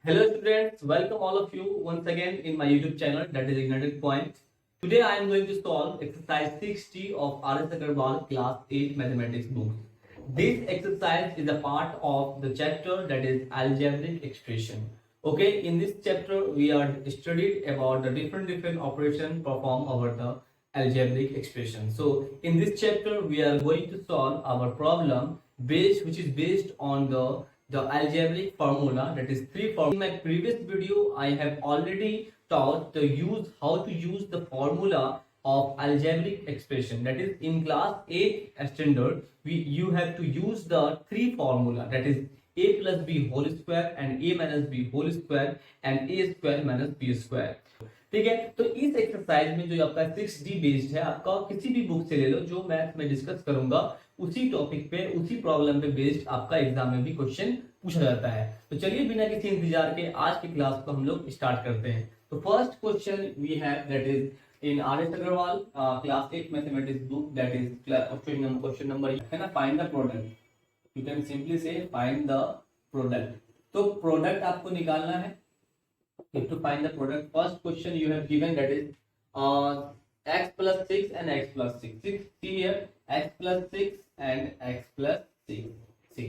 Hello students, welcome all of you once again in my YouTube channel, that is Ignited Point. Today I am going to solve exercise 60 of R.S. Agarwal class 8 mathematics book. This exercise is a part of the chapter that is algebraic expression. Okay, in this chapter we are studied about the different operation performed over the algebraic expression. So in this chapter we are going to solve our problem which is based on the algebraic formula, that is three formula. In my previous video I have already taught how to use the formula of algebraic expression, that is in class 8 standard you have to use the three formula, that is a plus b whole square and a minus b whole square and a square minus b square. ठीक है, तो इस exercise में जो आपका 6D based है, आपका किसी भी बुक से ले लो, जो मैथ में डिस्कस करूंगा उसी टॉपिक पे उसी प्रॉब्लम पे बेस्ड आपका एग्जाम में भी क्वेश्चन पूछा जाता है। तो चलिए बिना किसी इंतजार के आज की क्लास को हम लोग स्टार्ट करते हैं। तो first question we have that is in RS. Agarwal class 8 mathematics book, that is question number है ना, find the product. You can simply say find the product. तो प्रोडक्ट आपको निकालना है। to find the product, first question you have given, that is x plus 6 and x plus 6. See here, x plus 6 and x plus 6. See,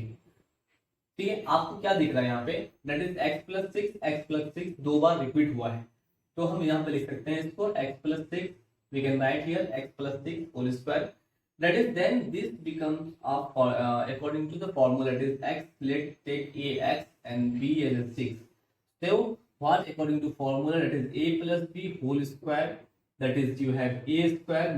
ठीक है, आपको क्या दिख रहा है यहाँ पे, that is x plus 6 दो बार रिपीट हुआ है, तो हम यहाँ पे लिख सकते हैं इसको x plus 6, we can write here x plus 6 whole square, that is then this becomes according to the formula, that is x, let's take ax and b as a 6. So what according to formula, that is a plus b whole square, that is you have a square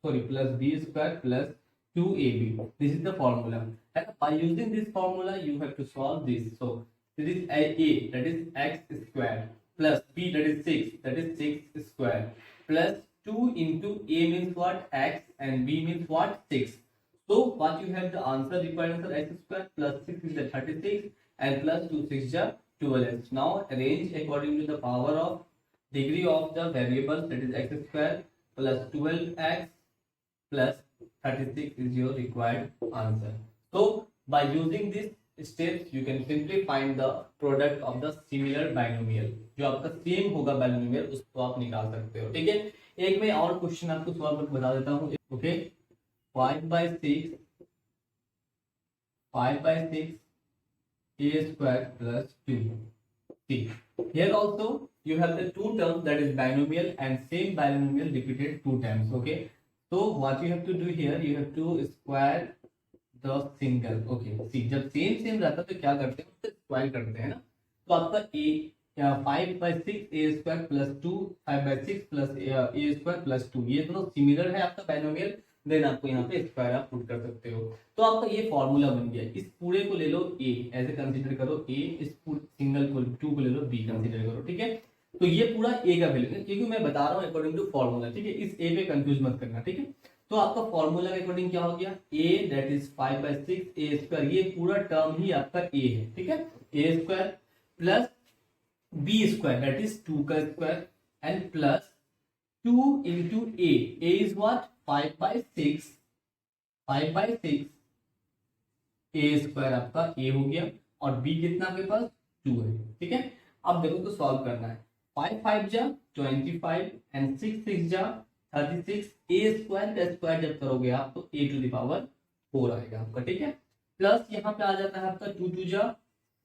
plus b square plus 2ab. This is the formula, and by using this formula you have to solve this. So this is a, that is x square, plus b, that is 6, that is 6 square, plus 2 into a means what, x, and b means what, 6. So what you have, the answer, required answer, x square plus 6 is the 36 and plus 2 6 is 12. Now arrange according to the power of degree of the variable, that is x square plus 12x plus 36 is your required answer. So by using these steps you can simply find the product of the similar binomial. जो आपका same होगा binomial उसको आप निकाल सकते हो। ठीक है, एक मैं और क्वेश्चन आपको सॉल्व करके बता देता हूँ। Okay, 5 by 6 a square plus 2. See, here also you have the two terms, that is binomial, and same binomial repeated two times. Okay, so what you have to do here, you have to square the single. Okay, see, जब same रहता तो क्या करते हैं, उससे square करते हैं ना, तो आपका a 5 by 6 a square plus 2, 5 by 6 plus a square plus 2, ये दोनों सिमिलर है आपका बाइनोमियल, देन आपको यहाँ पे स्क्वायर आप पुट कर सकते हो। तो आपका ये फॉर्मूला बन गया। इस पूरे को ले लो a ऐसे कंसीडर करो, a, इस सिंगल को 2 को ले लो b कंसीडर करो। ठीक है, तो ये पूरा a का वैल्यू है, क्योंकि मैं बता रहा हूँ अकॉर्डिंग टू फॉर्मूला। ठीक है, इस a पे कंफ्यूज मत करना। ठीक है, तो आपका फॉर्मूला के अकॉर्डिंग क्या हो गया, a that is 5 by 6 a square, ये पूरा टर्म ही आपका a है। ठीक है, a square plus b square, that is 2 का square, and plus 2 into a is what, 5 by 6 a square आपका a हो गया, और b कितना आपके पास 2 है। ठीक है, अब देखो तो सॉल्व करना है। 5 5 जा 25 एंड 6 6 जा 36, a स्क्वायर का स्क्वायर जब करोगे आप तो a टू द पावर 4 आएगा आपका। ठीक है, प्लस यहाँ पे आ जाता है आपका 2 2 जा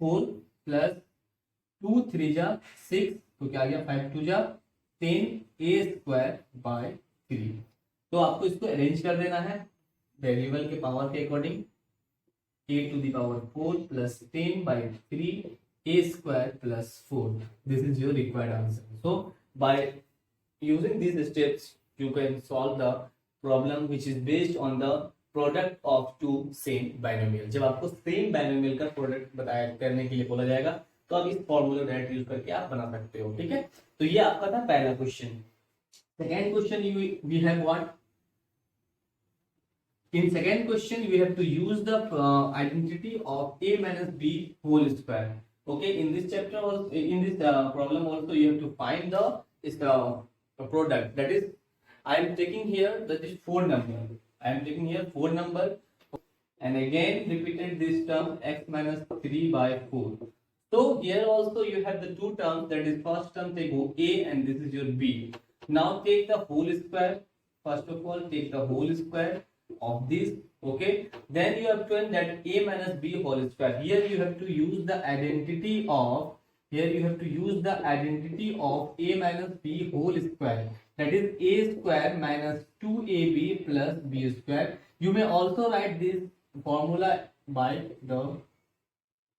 4 प्लस 2 3 जा 6, तो क्या आ गया 5 2 जा 10 a स्क्वायर बाय 3। तो आपको इसको अरेंज कर देना है वेरिएबल के पावर के according, a to the power 4 plus 10 by 3 a square plus 4. This is your required answer. So by using these steps you can solve the problem which is based on the product of two same binomial. जब आपको same binomial का product बताया करने के लिए बोला जाएगा तो आप इस फॉर्मूला डायरेक्ट यूज करके आप बना सकते हो। ठीक है, तो ये आपका था पहला question. Second question we have what? In second question we have to use the identity of a minus b whole square. Okay, in this chapter also, in this problem also you have to find the product, that is I am taking here that is 4 number, I am taking here 4 number and again repeated this term x minus 3 by 4. So here also you have the two terms, that is first term take a and this is your b. Now take the whole square. First of all take the whole square of this, okay. Then you have to end that a minus b whole square. Here you have to use the identity of a minus b whole square, that is a square minus 2ab plus b square. You may also write this formula by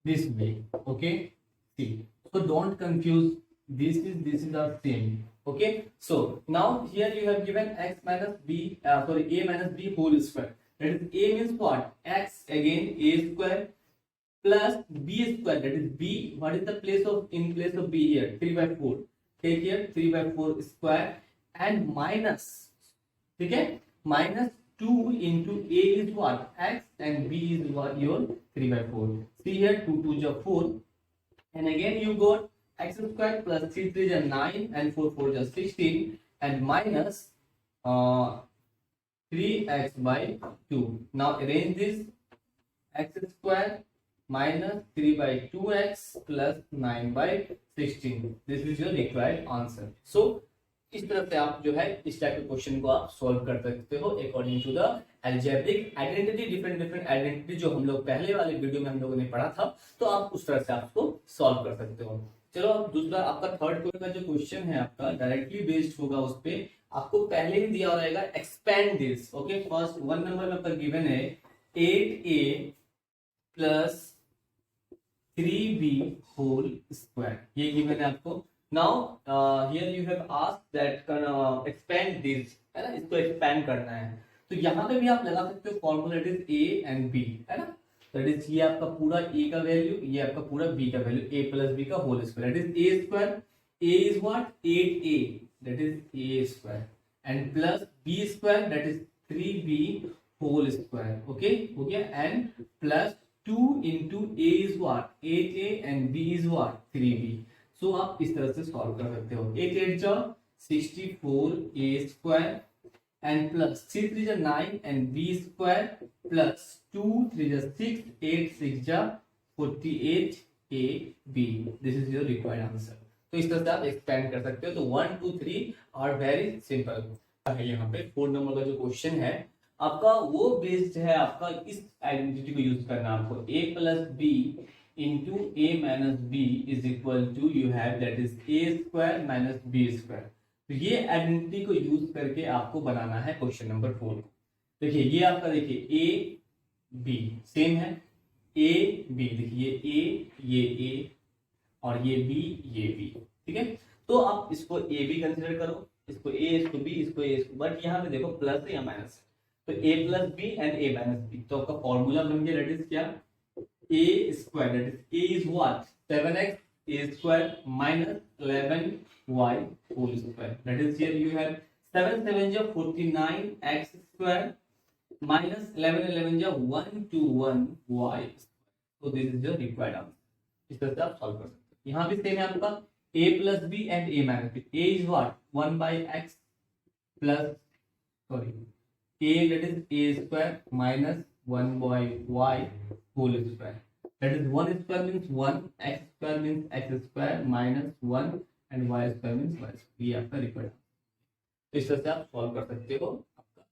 this way, okay. See, so don't confuse, this is the same, okay. So now here you have given x minus b a minus b whole square, that is a means what, x, again a square plus b square, that is b, what is the place of, in place of b here, 3/4, take here 3/4 square and minus, okay, minus 2 into a is what, x, and b is what, your 3/4. See here 2 2 is 4, and again you got x square plus 3 3 is 9 and 4 4 is 16 and minus 3x by 2. Now arrange this, x square minus 3 by 2x plus 9 by 16. This is your required answer. So इस तरह से आप जो है इस type के question को आप सॉल्व कर सकते हो according to the algebraic identity, different identity जो हम लोग पहले वाले वीडियो में हम लोगों ने पढ़ा था, तो आप उस तरह से आप उसको सॉल्व कर सकते हो। चलो अब दूसरा आपका थर्ड का जो क्वेश्चन है आपका डायरेक्टली बेस्ड होगा, उस पे आपको पहले ही दिया रहेगा expand this, okay. First 1 number में आपका गिवन है 8a plus 3b whole square, ये गिवन है आपको। Now here you have asked that expand this, है ना, इसको expand करना है, तो यहाँ पे भी आप लगा सकते हो formula, it is a and b, है ना। दैट इज ये आपका पूरा a का वैल्यू, ये आपका पूरा b का वैल्यू, a प्लस b का whole square, that is a square, a is what 8a, that is a square, and plus b square, that is 3b whole square, okay, हो गया, and plus 2 into a is what 8a and b is what 3b। सो आप इस तरह से solve कर सकते हो, 8 8 जा 64a स्क्वायर एंड प्लस 3 3 जा 9 एंड b स्क्वायर प्लस 2 3 जा 6 8 6 जा 48ab। This is your required answer. तो इस तरह से आप एक्सपेंड कर सकते हो। तो 1 2 3 आर वेरी सिंपल। यहाँ पे 4 नंबर का जो क्वेश्चन है आपका, वो बेस्ड है आपका इस आइडेंटिटी को यूज करना आपको, a plus b into a minus b is equal to you have that is a square minus b square। तो ये आइडेंटिटी को यूज करके आपको बनाना है क्वेश्चन नंबर 4। देखिए ये आपका, देखिए a b सेम है, a b, देखिए ये a और ये b ये b, ठीक है। तो आप इसको a b कंसिडर करो, इसको a इसको b इसको a इसको, बट यहाँ पे देखो प्लस है या माइनस है, तो a plus b and a minus b। तो आपका फॉर्मूला बन गया, दैट इज क्या, a square, that is a is what 7x a square minus 11y whole square, that is here you have 7 7 ja 49 x square minus 11 11 ja 121 y square। so this is your required answer। इस तरह से आप solve कर सकते हो। यहाँ भी same है आपका a plus b and a minus b। a is what 1 by x plus a, that is a square minus 1 by y whole square, that is 1 square means 1, x square means x square minus 1 and y square means y square। ये आपका required. तो इस तरह से आप solve कर सकते हो। आपका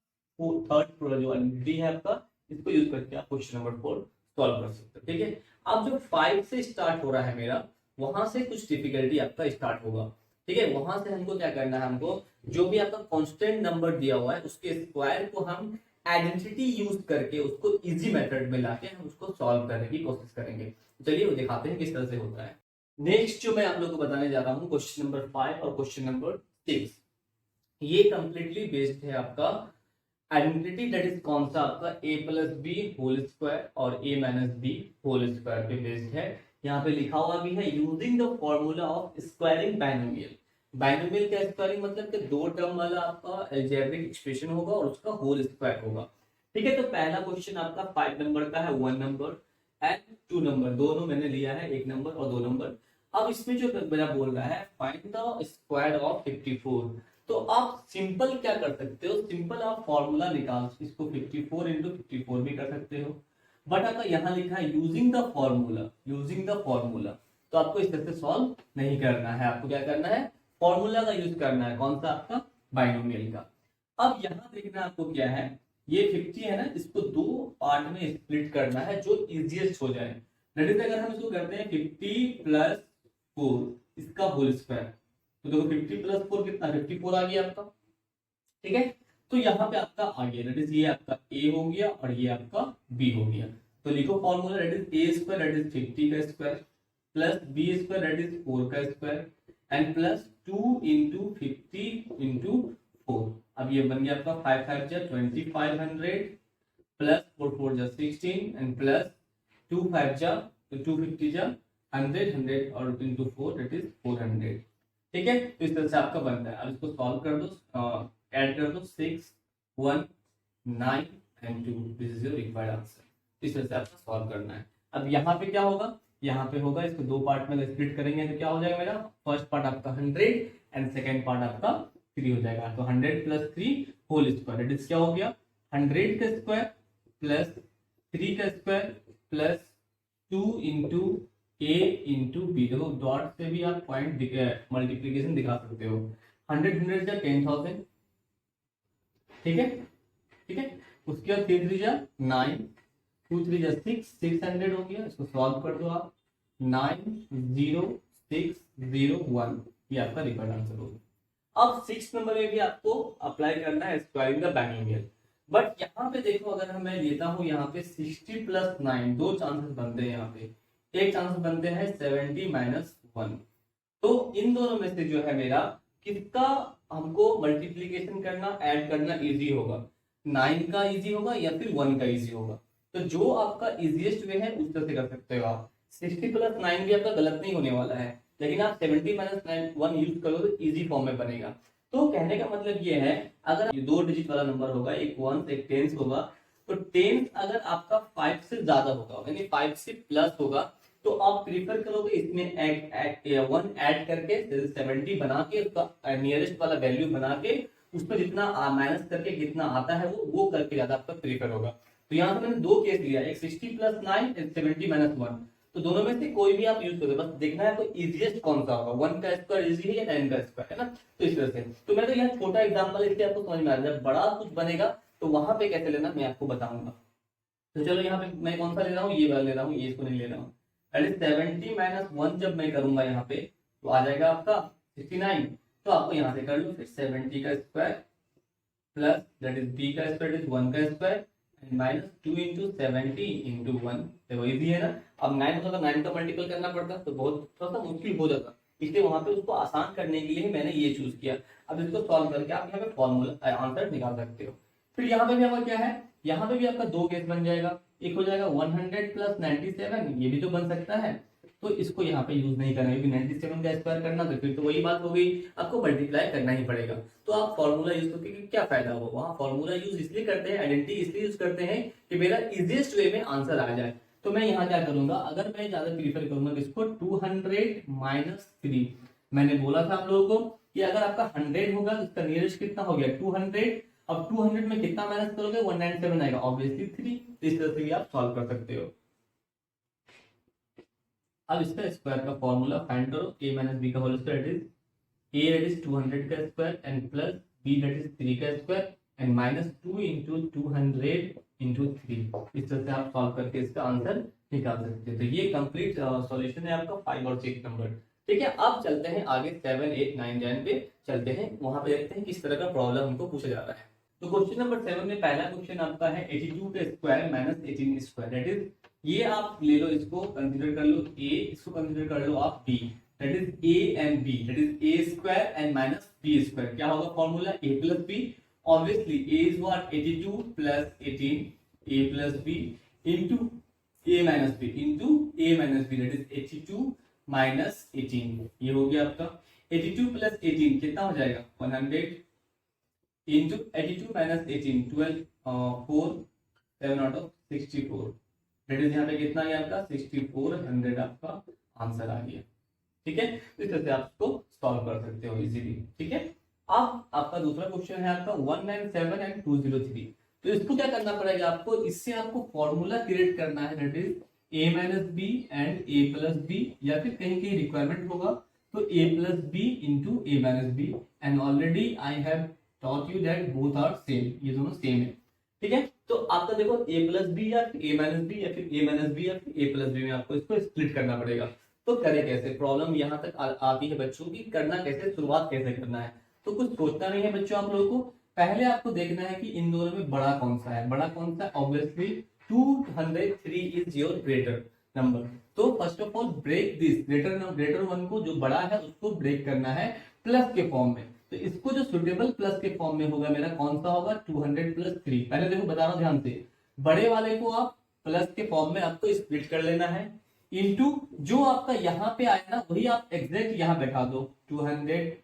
थर्ड पूरा जो आइडेंटिटी है आपका, इसको यूज करके आप क्वेश्चन नंबर 4 सॉल्व कर सकते हो, ठीक है। अब जो 5 से स्टार्ट हो रहा है मेरा, वहां से कुछ डिफिकल्टी आपका स्टार्ट होगा, ठीक है। वहां से हमको क्या करना है, हमको जो भी आपका कांस्टेंट नंबर दिया हुआ है उसके स्क्वायर को हम आइडेंटिटी यूज करके उसको इजी मेथड में लाके हम उसको सॉल्व करने की कोशिश करेंगे। चलिए वो दिखाते हैं किस तरह से होता है। नेक्स्ट जो मैं आप लोगों को बताने जा रहा हूँ, क्वेश्चन नंबर 5 और क्वेश्चन नंबर 6, ये कंप्लीटली बेस्ड है आपका आइडेंटिटी, दैट इज कौन सा आपका a plus B whole square और a minus B whole square पे बेस्ड है। यहाँ पे लिखा हुआ भी है using the formula of squaring binomial. Binomial का स्क्वायरिंग मतलब कि 2 टर्म वाला आपका अलजेब्रिक एक्सप्रेशन होगा और उसका होल स्क्वायर होगा, ठीक है। तो पहला क्वेश्चन आपका 5 नंबर का है, 1 नंबर एंड 2 नंबर, दोनों मैंने लिया है, 1 नंबर और 2 नंबर। अब इसमें जो मेरा बोल रहा है फाइंड द स्क्वायर ऑफ 54, तो आप सिंपल क्या कर सकते हो, सिंपल आप फॉर्मूला निकाल, इसको 54 into 54 भी कर सकते हो, बट आपका यहाँ लिखा है using the formula, using the formula. तो आपको इस तरह से सॉल्व नहीं करना है, आपको क्या करना है, फॉर्मूला का यूज करना है। कौन सा? आपका बाइनोमियल का। अब यहाँ देखना आपको क्या है, ये 50 है ना, इसको दो पार्ट में स्प्लिट करना है जो इजीएस्ट हो जाए। दैट इज अगर हम इसको करते हैं 50 प्लस 4 इसका होल स्क्वायर, तो देखो 50 प्लस 4 कितना, 54 आ गया आपका। ठीक है, तो यहाँ पे आपका आ गया, दैट इज ये आपका ए हो गया और ये आपका बी हो गया। तो लिखो formula, that is A square that is 50 का square plus B square that is 4 का square and plus 2 into 50 into 4। अब ये बन गया आपका 5 5 जा 2500 प्लस 4 4 जा 16 एंड प्लस 2 5 जा तो 250 जा 100 100 और इंटू 4 दैट इज 400। ठीक है, तो इस तरह से आपका बनता है। अब इसको सॉल्व कर दो, ऐड कर दो 6 1 9 and 2, this is your required answer. इस तरह से आपको सॉल्व करना है। अब यहाँ पे क्या होगा, यहाँ पे होगा, इसको दो पार्ट में स्प्लिट करेंगे तो क्या हो जाएगा मेरा, फर्स्ट पार्ट आपका 100 एंड सेकेंड पार्ट आपका 3 हो जाएगा। तो 100 plus 3 whole square, it is क्या हो गया 100 का स्क्वायर प्लस 3 का square plus 2 into A into B. देखो डॉट से भी आप पॉइंट मल्टीप्लीकेशन दिखा सकते हो। 100 100 जा 10,000, ठीक है, ठीक है। उसके बाद 3 3 जा 9, 2 3 जा 6, 600 हो गया। इसको सॉल्व कर दो आप, 90601, ये आपका रिक्वायर्ड आंसर होगा। अब 6 नंबर में भी आपको अप्लाई करना है स्क्वायरिंग द बाइनोमियल, बट यहाँ पे देखो अगर मैं लेता हूँ यहाँ पे 60 प्लस 9, दो चांसेस बनते हैं यहाँ पे। एक चांस बनते हैं 70 माइनस 1। तो इन दोनों में से जो है मेरा किसका हमको मल्टीप्लीकेशन करना, ऐड करना इजी होगा, 9 का इजी होगा या फिर 1 का इजी होगा। तो जो आपका इजीएस्ट वे है उस तरह से कर सकते हो आप। 60 प्लस 9 भी आपका गलत नहीं होने वाला है, लेकिन आप 70 माइनस 1 यूज करो तो इजी फॉर्म में बनेगा। तो कहने का मतलब ये है, अगर ये 2 डिजिट वाला नंबर होगा, एक 1 एक 10 होगा, तो 10 अगर आपका 5 से ज्यादा होगा यानी 5 से प्लस होगा, तो आप प्रीफर करोगे इसमें 1 ऐड करके 70 बना के उसका नियरेस्ट वाला वैल्यू बना के उसमें जितना माइनस करके कितना आता है वो करके ज्यादा आपका प्रीफर होगा। तो यहाँ से मैंने दो केस लिया, एक 60 प्लस 9 70 माइनस 1। तो दोनों में से कोई भी आप यूज करोगे, बस देखना है तो इजीएस्ट कौन सा होगा, 1 का स्क्वायर इजी है या 9 का स्क्वायर, है ना। तो इस तरह से तो मैं तो यहाँ छोटा एग्जाम्पल इसलिए आपको समझ में आ रहा है, बड़ा कुछ बनेगा तो वहां पे कैसे लेना मैं आपको बताऊंगा। तो चलो यहाँ पे मैं कौन सा ले रहा हूँ, ये वाला ले रहा हूँ, ये इसको नहीं ले रहा हूँ। 70 माइनस 1 जब मैं करूंगा यहाँ पे तो आ जाएगा आपका 69। तो आपको यहाँ से कर लो फिर 70 का square plus that is B का स्क्वायर इज 1 का square and minus 2 into 70 into 1। देखो इजी है ना। अब 9 होता तो 9 का मल्टीपल करना पड़ता तो बहुत थोड़ा सा मुश्किल हो जाता, इसलिए वहां पे उसको आसान करने के लिए मैंने ये चूज किया। अब इसको सॉल्व करके आप यहाँ पे फॉर्मूला आंसर निकाल सकते हो। फिर यहाँ पे भी हमारा क्या है, यहाँ पे भी आपका दो केस बन जाएगा, एक हो जाएगा 100 प्लस 97, ये भी तो बन सकता है। तो इसको यहाँ पे यूज नहीं करना, क्योंकि 97 का स्क्वायर करना तो फिर तो वही बात हो गई, आपको मल्टीप्लाई करना ही पड़ेगा। तो आप फॉर्मूला यूज करके क्या फायदा हो, वहां फॉर्मूला यूज इसलिए करते हैं, आइडेंटिटी इसलिए यूज करते हैं कि मेरा इजीएस्ट वे में आंसर आ जाए। तो मैं यहाँ क्या करूंगा, अगर मैं ज्यादा प्रीफर करूंगा इसको 200 माइनस 3। मैंने बोला था आप लोगों को कि अगर आपका 100 होगा तो इसका नियरेस्ट कितना हो गया 200। अब 200 में कितना माइनस करोगे 197 आएगा, ऑब्वियसली 3। इस तरह से भी आप सॉल्व कर सकते हो। अब इसका स्क्वायर का फॉर्मूला फाइंड करो, a माइनस बी का whole square is a that is 200 का square and plus b that is 3 का square and minus 2 into 200 into 3। इस तरह से आप सॉल्व करके इसका आंसर निकाल सकते हैं। तो ये कंप्लीट सॉल्यूशन है आपका 5 और 6 नंबर। ठीक है, अब चलते हैं आगे 7 8 9 10 पे चलते हैं, वहां पे देखते हैं किस तरह का प्रॉब्लम हमको पूछा जा रहा है। तो क्वेश्चन नंबर 7 में पहला क्वेश्चन आपका है 82 का square minus 18 square. That is ये आप ले लो, इसको कंसीडर कर लो a, इसको कंसीडर कर लो आप b। That is a and b, that is a square and minus b square. क्या होगा formula a plus b। Obviously a is what 82 plus 18 a plus b into a minus b into a minus b, that is 82 minus 18। ये हो गया आपका 82 plus 18 कितना हो जाएगा 100 into 82 minus 18 12 4 7 out of 64। That is यहाँ पे कितना आ गया आपका 6400 आपका आंसर आ गया। ठीक है, इस तरह से आप इसको सॉल्व कर सकते हो इजीली। ठीक है, अब आपका दूसरा क्वेश्चन है आपका 197 एंड 203। तो इसको क्या करना पड़ेगा आपको, इससे आपको फॉर्मूला क्रिएट करना है, that is a minus B and a plus B, या फिर कहीं कहीं रिक्वायरमेंट होगा तो a plus B into A minus B, and already I have taught you that both are same, ये दोनों सेम है। ठीक है, तो आपका देखो a प्लस बी या फिर a माइनस बी या फिर a माइनस बी या फिर a प्लस बी में आपको इसको स्प्लिट करना पड़ेगा। तो करें कैसे, प्रॉब्लम यहाँ तक आती है बच्चों की, करना कैसे, शुरुआत कैसे करना है। तो कुछ सोचना नहीं है बच्चों आप लोगों को, पहले आपको देखना है कि इन दोनों में बड़ा कौन सा है। बड़ा कौन सा है, obviously 203 is your greater number. तो first of all break this greater one को, जो बड़ा है उसको ब्रेक करना है प्लस के फॉर्म में। तो इसको जो सुटेबल प्लस के फॉर्म में होगा मेरा कौन सा होगा, 200 प्लस 3। पहले देखो बता रहा हूं ध्यान से, बड़े वाले को आप प्लस के फॉर्म में आपको स्प्लिट कर लेना है, इनटू जो आपका यहाँ पे आया ना वही आप एग्जैक्ट यहाँ बैठा दो, 200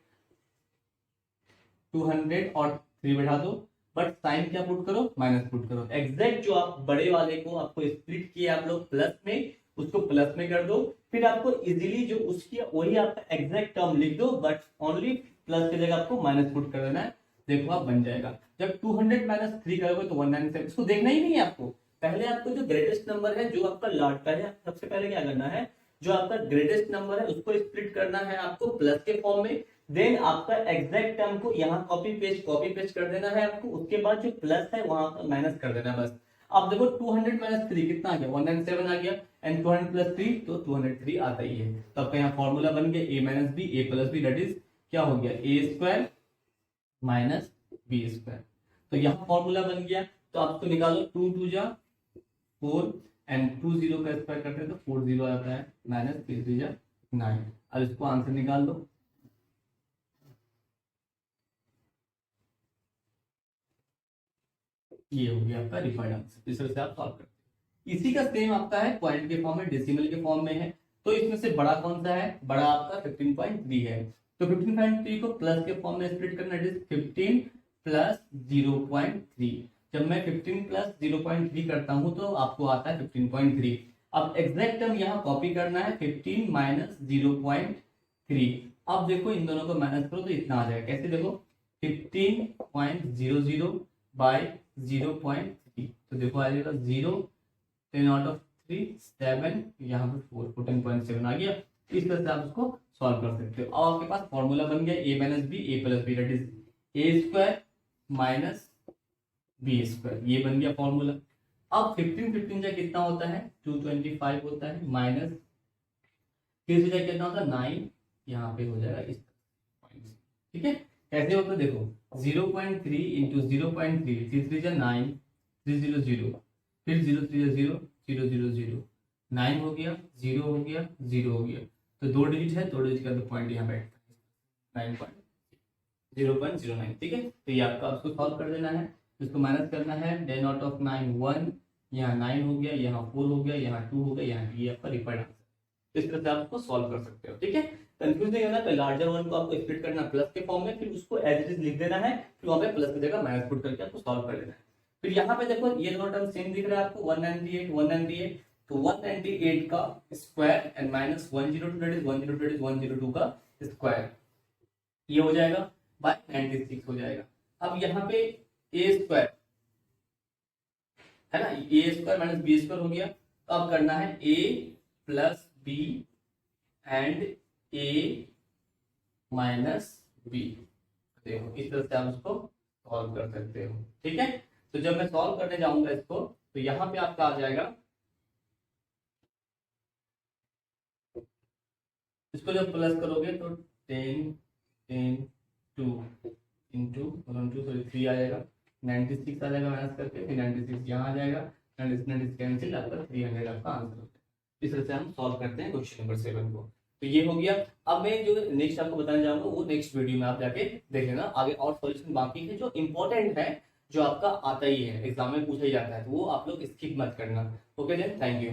और 3 बैठा दो, बट साइन क्या पुट करो, माइनस पुट करो। एग्जैक्ट जो आप बड़े वाले को आपको स्प्लिट किया आप लोग प्लस में, उसको प्लस में कर दो, फिर आपको इजीली जो उसकी वही आपका एग्जैक्ट टर्म लिख दो, बट ओनली प्लस की जगह आपको माइनस पुट कर देना है। देखो आप बन जाएगा, जब 200 माइनस 3 करोगे तो 197। इसको देखना ही नहीं है आपको, पहले आपको जो ग्रेटेस्ट नंबर है जो आपका लार्ज, पहले सबसे पहले क्या करना है, जो आपका ग्रेटेस्ट नंबर है उसको स्प्लिट करना है आपको प्लस के फॉर्म में, देन आपका एग्जैक्ट टर्म को यहाँ कॉपी पेस्ट कर देना है आपको, उसके बाद जो प्लस है वहां पर माइनस कर देना है बस। अब देखो 200 माइनस 3 कितना आ गया, 197 आ गया, एंड 200 प्लस 3 तो 203 आता ही है। तो आपका यहाँ फॉर्मूला बन गया a minus B A plus B, that is क्या हो गया, A square minus B square. तो यहाँ फॉर्मूला बन गया, तो आप इसको निकालो, 2 2 जा 4 एंड 2 0 का स्क्वायर करते हैं तो 4 0 आता है, माइनस 3 3 जा 9। अब इसको आंसर निकाल दो, ये हो गया आपका रिफाइंड आंसर। इस तरह से आप सॉल्व करते हैं। इसी का सेम आपका है पॉइंट के फॉर्म में, डेसिमल के फॉर्म में है। तो इसमें से बड़ा कौन सा है, बड़ा आपका 15.3 है। तो 15.3 को प्लस के फॉर्म में स्प्लिट करना, इट इज 15 प्लस 0.3। जब मैं 15 प्लस 0.3 करता हूं तो आपको आता है 15.3। अब एग्जैक्ट टर्म यहाँ कॉपी करना है, 15 माइनस 0.3। अब देखो इन दोनों को माइनस करो तो इतना आ जाएगा, कैसे देखो 15.00 बाय 0.3, तो देखो आ जाएगा 0, 10 आउट ऑफ 3 7, यहाँ पे 4, 14.7 आ गया। इस तरह से आप उसको सॉल्व कर सकते हो। अब आपके पास फॉर्मूला बन गया a minus B A plus B, that is A square minus B square, ये बन गया फॉर्मूला। अब 15 जा कितना होता है, 225 होता है, माइनस फिर से कितना होता है 9, यहाँ पे हो जाएगा इस पॉइंट से। ठीक है, कैसे होता है देखो, 0.3 इंटू 0.3, 3 3 जा 9, 3 0 0, फिर 0 3 जा 0, 0 0 0, 9 हो गया, 0 हो गया, 0 हो गया। तो 2 डिजिट है, 2 डिजिट का तो पॉइंट यहाँ बैठता है 0.09। ठीक है, तो ये आपका आपको सॉल्व कर देना है, इसको माइनस करना है, 10 आउट ऑफ 9 1, यहाँ 9 हो गया, यहाँ 4 हो गया, यहाँ 2 हो गया, यहाँ ये आपका रिफाइंड आंसर। इस तरह से आप उसको सॉल्व कर सकते हो। ठीक है, कंफ्यूज नहीं होना, लार्जर वन को आपको स्प्लिट करना प्लस के फॉर्म में, फिर उसको एज इट इज लिख देना है, फिर वहां पे प्लस की जगह माइनस पुट करके आपको सॉल्व कर लेना है। फिर यहाँ पे देखो ये दोनों टर्म सेम दिख रहा है आपको, 198 तो 198 का square and minus 102 that is 102 का स्क्वायर, ये हो जाएगा बाय 96 हो जाएगा। अब यहाँ पे ए स्क्वायर है ना, A square minus B square हो गया, तो अब करना है A plus B and A minus B. देखो इस तरह से आप उसको सॉल्व कर सकते हो। ठीक है, तो जब मैं सॉल्व करने जाऊंगा इसको, तो यहाँ पे आपका आ जाएगा, इसको जब प्लस करोगे तो 10 10 2 इंटू 3 आ जाएगा, 96 आ जाएगा माइनस करके, फिर 96 यहाँ आ जाएगा, 96 कैंसिल, आपका 300 आपका आंसर होता है। इस तरह से हम सॉल्व करते हैं क्वेश्चन नंबर 7 को। तो ये हो गया। अब मैं जो नेक्स्ट आपको बताने जाऊंगा वो नेक्स्ट वीडियो में आप जाके देख लेना, आगे और सॉल्यूशन बाकी है जो इंपॉर्टेंट है, जो आपका आता ही है, एग्जाम में पूछा ही जाता है, तो वो आप लोग स्किप मत करना। Okay then, thank you.